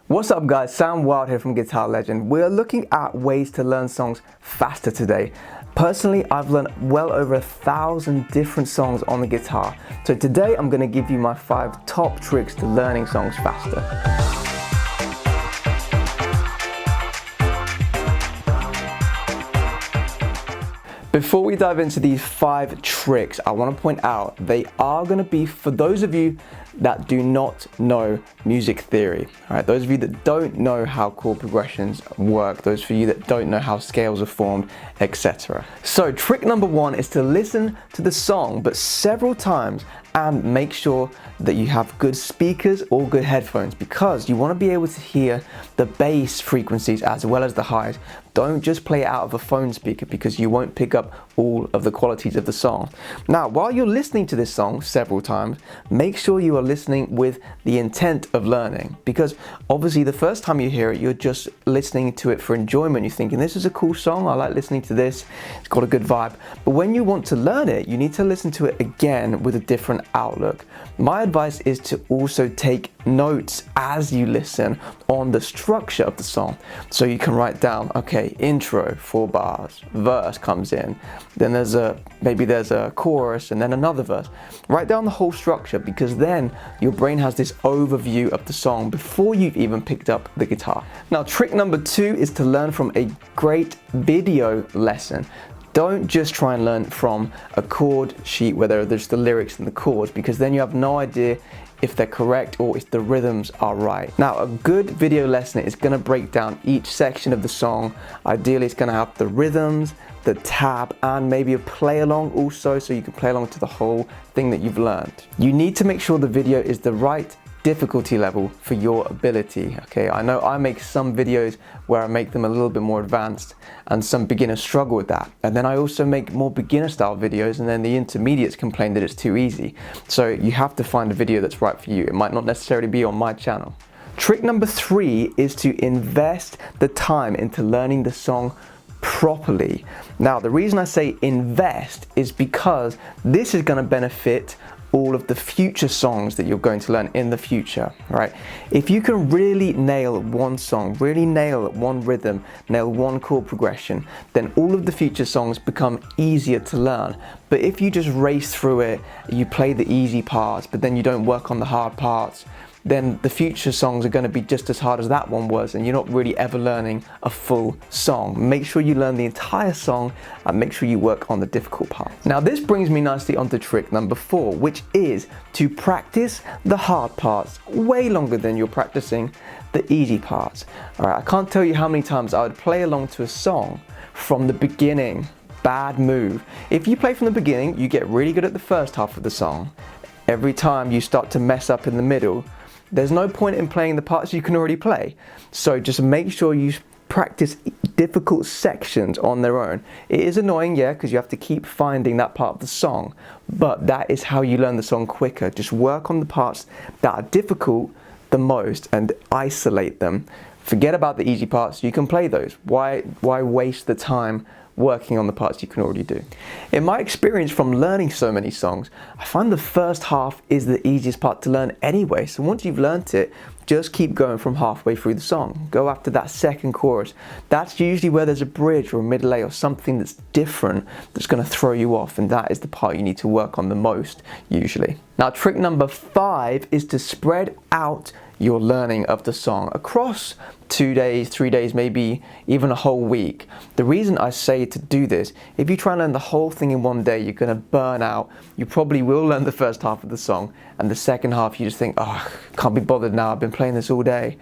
What's up guys, Sam Wild here from Guitar Legend. We're looking at ways to learn songs faster today. Personally, I've learned well over 1,000 different songs on the guitar. So today I'm going to give you my 5 top tricks to learning songs faster. Before we dive into these 5 tricks, I want to point out they are going to be for those of you that do not know music theory. All right, those of you that don't know how chord progressions work, those of you that don't know how scales are formed, etc. So trick number 1 is to listen to the song, but several times, and make sure that you have good speakers or good headphones, because you want to be able to hear the bass frequencies as well as the highs. Don't just play it out of a phone speaker because you won't pick up all of the qualities of the song. Now, while you're listening to this song several times, make sure you are listening with the intent of learning, because obviously the first time you hear it, you're just listening to it for enjoyment. You're thinking, this is a cool song, I like listening to this, it's got a good vibe. But when you want to learn it, you need to listen to it again with a different outlook. My advice is to also take notes as you listen on the structure of the song. So you can write down, okay, intro, 4 bars, verse comes in, then maybe there's a chorus and then another verse. Write down the whole structure, because then your brain has this overview of the song before you've even picked up the guitar. Now, trick number 2 is to learn from a great video lesson. Don't just try and learn from a chord sheet where there's the lyrics and the chords, because then you have no idea if they're correct or if the rhythms are right. Now, a good video lesson is going to break down each section of the song. Ideally, it's going to have the rhythms, the tab, and maybe a play along also, so you can play along to the whole thing that you've learned. You need to make sure the video is the right difficulty level for your ability. Okay, I know I make some videos where I make them a little bit more advanced, and some beginners struggle with that. And then I also make more beginner style videos, and then the intermediates complain that it's too easy. So you have to find a video that's right for you. It might not necessarily be on my channel. Trick number 3 is to invest the time into learning the song properly. Now, the reason I say invest is because this is going to benefit all of the future songs that you're going to learn in the future, right? If you can really nail one song, really nail one rhythm, nail one chord progression, then all of the future songs become easier to learn. But if you just race through it, you play the easy parts, but then you don't work on the hard parts, then the future songs are going to be just as hard as that one was, and you're not really ever learning a full song. Make sure you learn the entire song and make sure you work on the difficult parts. Now, this brings me nicely onto trick number 4, which is to practice the hard parts way longer than you're practicing the easy parts. All right, I can't tell you how many times I would play along to a song from the beginning. Bad move. If you play from the beginning, you get really good at the first half of the song. Every time you start to mess up in the middle, there's no point in playing the parts you can already play. So just make sure you practice difficult sections on their own. It is annoying, yeah, because you have to keep finding that part of the song, but that is how you learn the song quicker. Just work on the parts that are difficult the most and isolate them. Forget about the easy parts, you can play those. Why waste the time working on the parts you can already do? In my experience from learning so many songs, I find the first half is the easiest part to learn anyway. So once you've learnt it, just keep going from halfway through the song. Go after that second chorus. That's usually where there's a bridge or a middle A or something that's different that's going to throw you off, and that is the part you need to work on the most usually. Now, trick number 5 is to spread out your learning of the song across 2 days, 3 days, maybe even a whole week. The reason I say to do this, if you try and learn the whole thing in one day, you're going to burn out. You probably will learn the first half of the song, and the second half you just think, oh, can't be bothered now, I've been playing this all day.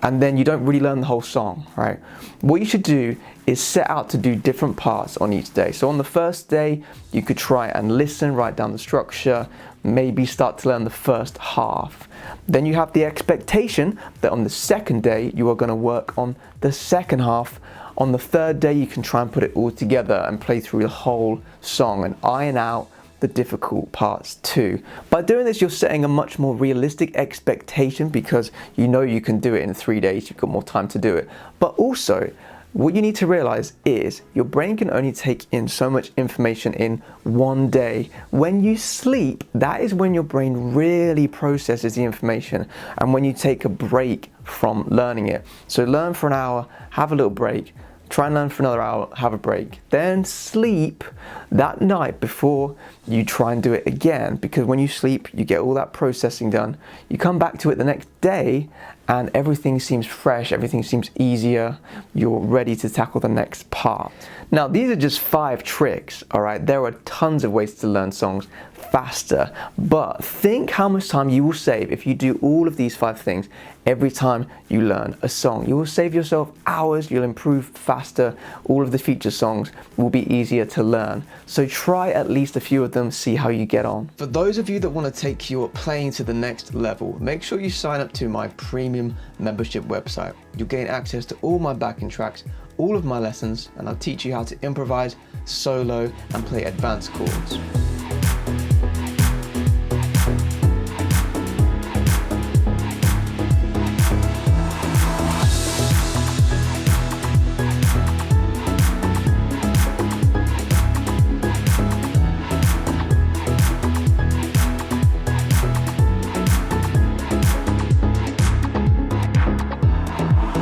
And then you don't really learn the whole song, right? What you should do is set out to do different parts on each day. So on the first day, you could try and listen, write down the structure, maybe start to learn the first half. Then you have the expectation that on the second day, you are going to work on the second half. On the third day, you can try and put it all together and play through the whole song and iron out the difficult parts too. By doing this, you're setting a much more realistic expectation, because you know you can do it in 3 days, you've got more time to do it. But also, what you need to realize is your brain can only take in so much information in one day. When you sleep, that is when your brain really processes the information, and when you take a break from learning it. So learn for an hour, have a little break, try and learn for another hour, have a break, then sleep that night before you try and do it again, because when you sleep, you get all that processing done. You come back to it the next day and everything seems fresh, everything seems easier, you're ready to tackle the next part. Now, these are just 5 tricks, all right? There are tons of ways to learn songs faster, but think how much time you will save if you do all of these 5 things every time you learn a song. You will save yourself hours, you'll improve faster, all of the feature songs will be easier to learn. So try at least a few of them, see how you get on. For those of you that want to take your playing to the next level, make sure you sign up to my premium membership website. You'll gain access to all my backing tracks, all of my lessons, and I'll teach you how to improvise, solo, and play advanced chords.